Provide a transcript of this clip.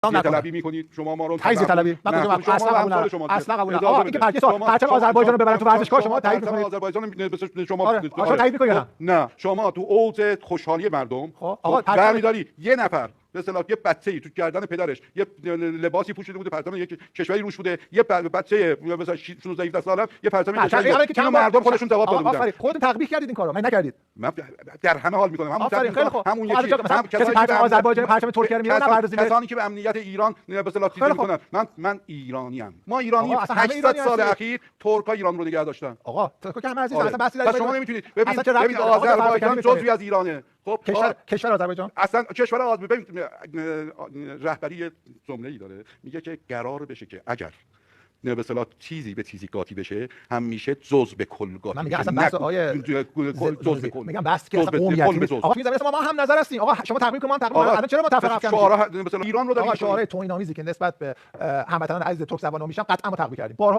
تجزیه طلبی میکنید شما ما رو تجزیه طلبی اصلا قبول ندارم. آقا اینکه پرچم آذربایجان رو ببرن تو ورزشگاه شما تایید میکنید؟ آذربایجان شما تایید میکنید؟ نه شما تو اوج خوشحالی مردم آقا برمی‌داری یه نفر به اصطلاح یه بچه‌ای تو گردن پدرش یه لباسی پوشیده بوده پرچم یک کشوری روش بوده، یه بچه مثلا 16 17 ساله یه پرچم کشوری که مردم خودشون جواب داده بودن. آفرین خودتون تطبیق کردید این کارو؟ من نکردید. من در همه حال میکنم همون یکی کسی پرچم آذربایجان پرچم ترکیه رو میاره نبردازید. کسانی که به امنیت ایران به اصطلاح چیز میکنن. من ایرانی ام. ما ایرانی 800 سال اخیر ترک‌ها ایران رو نگه داشتن. آقا ترک‌ها که همه عزیز اصلا بحثی نداره. شما نمیتونید ببین آذربایجان جزئی از ایرانه. خب کشور آذربایجان اصلا کشور آذربایجان رهبری جمله‌ای داره میگه که قرار بشه که اگر به اصطلاح چیزی به چیزی قاطی بشه همیشه جزء به کل قاطی. من میگم اصلا بحث جزء به کل میگم بس که اصلا قومیتی. آقا میگم مثلا ما هم نظر هستیم. آقا شما تقریبا من تقریبا الان چرا متفق کردیم؟ شعارها مثلا ایران رو داریم. شعارهای توهین آمیزی که نسبت به هموطنان عزیز ترک زبان میشن قطعا ما تقریبا کردیم.